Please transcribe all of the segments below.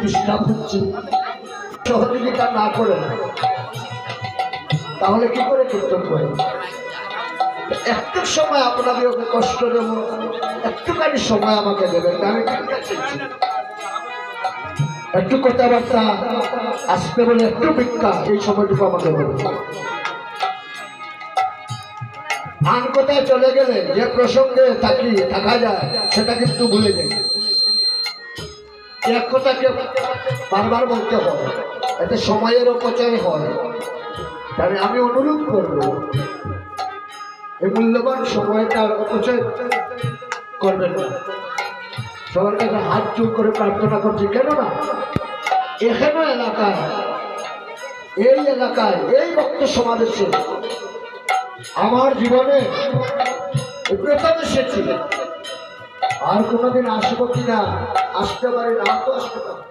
Disturb হচ্ছে, সহযোগিতা না করে তাহলে কি করে কীর্তন করে? একটু সময় আপনাদের ওকে কষ্ট দেব, একটুখানি সময় আমাকে দেবেন, আমি একটু কথাবার্তা আসতে বলে একটু ভিক্ষা, এই সময়টুকু আমাকে দেবেন। আন কোথায় চলে গেলে যে প্রসঙ্গে থাকা যায় সেটা কিন্তু ভুলে যায়। এক কথাকে বারবার বলতে হয়, এতে সময়ের অপচয় হয়। তাহলে আমি অনুরোধ করব এই মূল্যবান সময়টা অপচয় করবেন না। সবার কাছে হাত জোর করে প্রার্থনা করছি, কেন না এখানে এই এলাকায় এই ভক্ত সমাবেশে আমার জীবনে প্রথম এসেছি। আর কোনোদিন আসবো কিনা, আসতে পারি না তো আসতে পারি।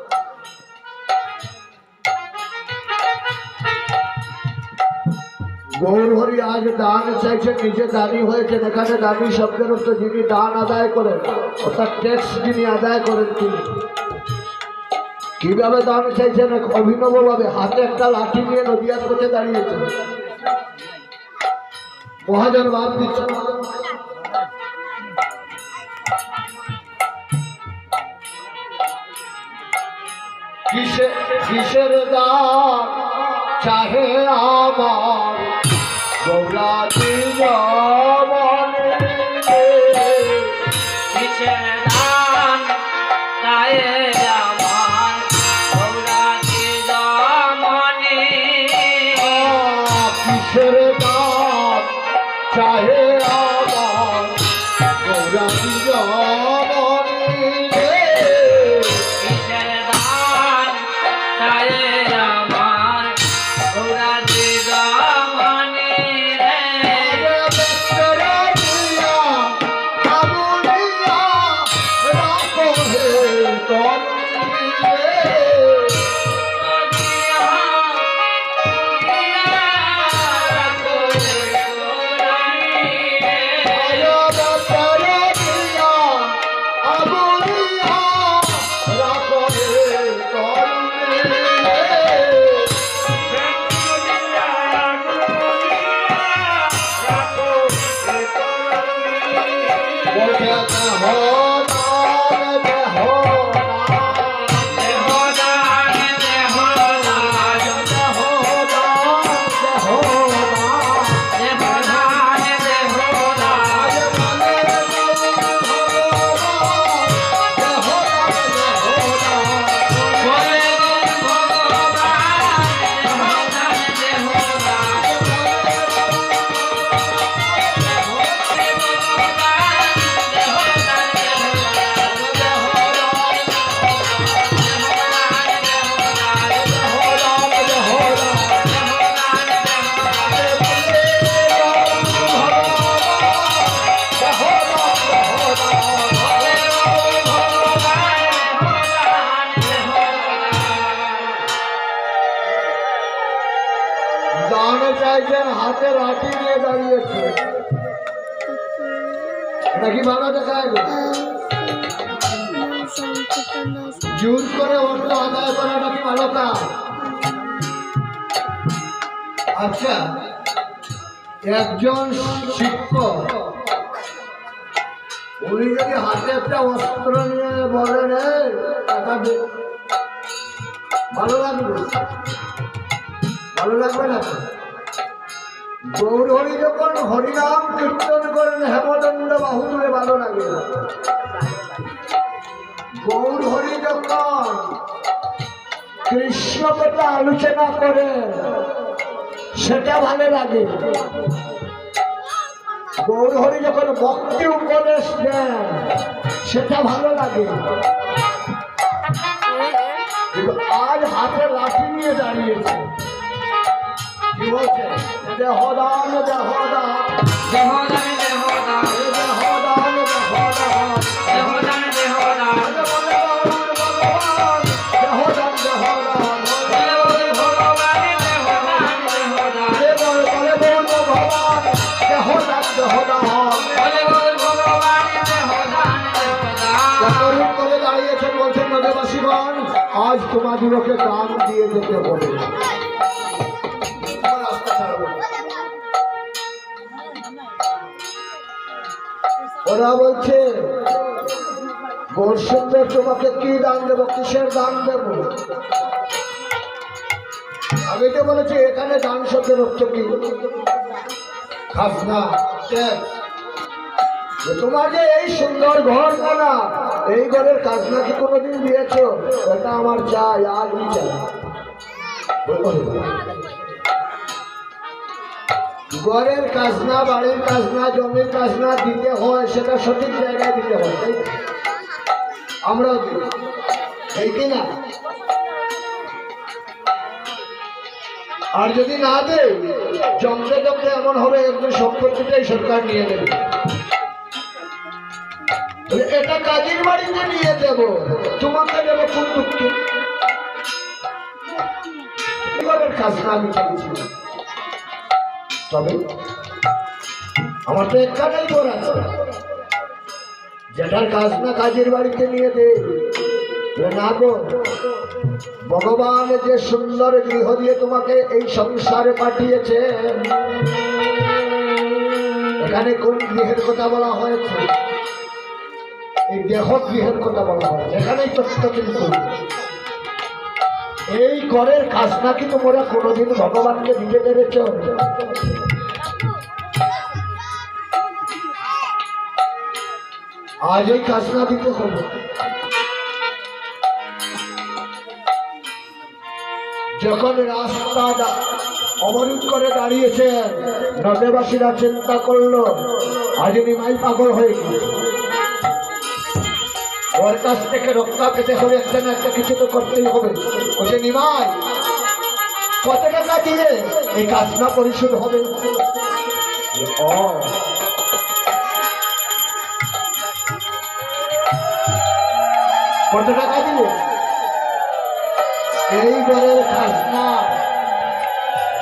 গৌরহরি আজ দান চাইছে, নিজে দানি হয়েছে। এখানে দানি শব্দের অর্থ যিনি দান আদায় করেন, অর্থাৎ ট্যাক্স যিনি আদায় করেন তিনি। কিভাবে দান চাইছেন? অভিনব ভাবে হাতে একটা লাঠি নিয়ে নদিয়ার পথে দাঁড়িয়েছেন, মহাজন ভাব দিচ্ছেন। কিসের দান চাহে আমার গৌরাতি জমনে, কিসের দান চাহে আমার গৌরাতি জমনে, কিসের দান চাহে আমার গৌরাতি জমনে, কিসের দান চাহে আমার গৌরাতি জমনে রে, চাইছেন, হাতে লাঠি নিয়ে দাঁড়িয়েছে, এটা কি ভালো দেখায়? জোর করে অর্থ আদায় করাটা কি ভালো কাজ? আচ্ছা, একজন শিক্ষক উনি যদি হাতে একটা অস্ত্র নিয়ে বলেন টাকা দে, ভালো লাগবে? ভালো লাগবে না? গৌরহরি যখন হরিনাম কীর্তন করেন হেমদণ্ড বাহু তুলে, ভালো লাগে? গৌরহরি যখন কৃষ্ণ কথা আলোচনা করে সেটা ভালো লাগে। গৌরহরি যখন ভক্তি উপদেশ দেন সেটা ভালো লাগে। কিন্তু আজ হাতে লাঠি নিয়ে দাঁড়িয়েছে, কি বলছে? দেহদান দেহদান দেহদান দেহদান দেহদান দেহদান দেহদান দেহদান আজ তোমাদেরকে দান দিয়ে যেতে হবে। ওরা বলছে গৌরসুন্দর তোমাকে কি দান দেবো, কিসের দান দেবো? আমি তো বলেছি এখানে দান শব্দের অর্থ কি? খাজনা, ট্যাক্স। তোমার যে এই সুন্দর ঘর না, এই ঘরের খাজনা কি কোনোদিন দিয়েছ? এটা আমার চাই, আজই চাই। ঘরের খাজনা, বাড়ির খাজনা, জমির খাজনা দিতে হয়, সেটা সঠিক জায়গায় দিতে হয়, তাই না? আমরাও দিই, এই কিনা? আর যদি না দেয়, জমতে জমতে এমন হবে একজন সম্পত্তিটাই সরকার নিয়ে নেবে। এটা কাজের বাড়িতে নিয়ে দেব, তোমাকে দেব কোন দুঃখে? খাজনা আমি চাইছি, তবে আমার তো একখানেই ঘর আছে, যেটার খাজনা কাজের বাড়িতে নিয়ে দে না গো। ভগবান যে সুন্দর গৃহ দিয়ে তোমাকে এই সংসারে পাঠিয়েছে, এখানে কোন গৃহের কথা বলা হয়েছে? এই দেহ গৃহের কথা বলা হয়েছে, এখানেই তথ্য। কিন্তু এই ঘরের খাজনা কি তোমরা কোনোদিন ভগবানকে দিতে পেরেছ? আজ এই খাজনা দিতে হবে। যখন রাস্তা অবরোধ করে দাঁড়িয়েছে, নদেবাসীরা চিন্তা করলো আজ নিমাই পাগল হয়ে গেছে, ওর কাছ থেকে রক্ষা পেতে হবে, একটা না একটা কিছু তো করতেই হবে। ওকে নিমাই কত টাকা দিয়ে এই খাজনা পরিশোধ হবে? কত টাকা দিয়ে? এই ঘরের খাজনা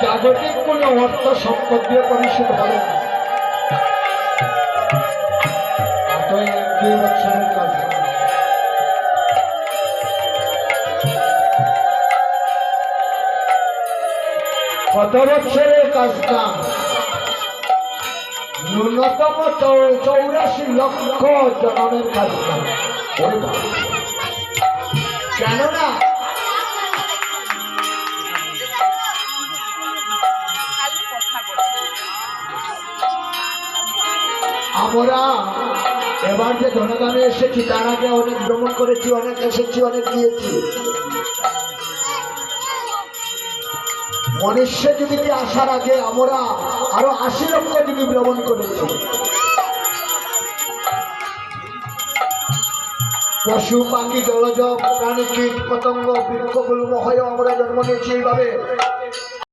জাগতিক কোনো অর্থ সম্পদ দিয়ে পরিশোধ হবে না। 2 বছরের কাজ, কত বছরের কাজটা? ন্যূনতম 84 লক্ষ জনমের কাজটা। কেননা আমরা এবার যে জনগণে এসেছি, তার আগে অনেক ভ্রমণ করেছি, অনেক এসেছি, অনেক দিয়েছি। মনুষ্য জীবিতে আসার আগে আমরা আরো 80 লক্ষ জীবী ভ্রমণ করেছি। পশু পাখি, জলজ প্রাণী, কীট পতঙ্গ, বৃক্ষগুলো হয়েও আমরা জন্ম নিয়েছি। এইভাবে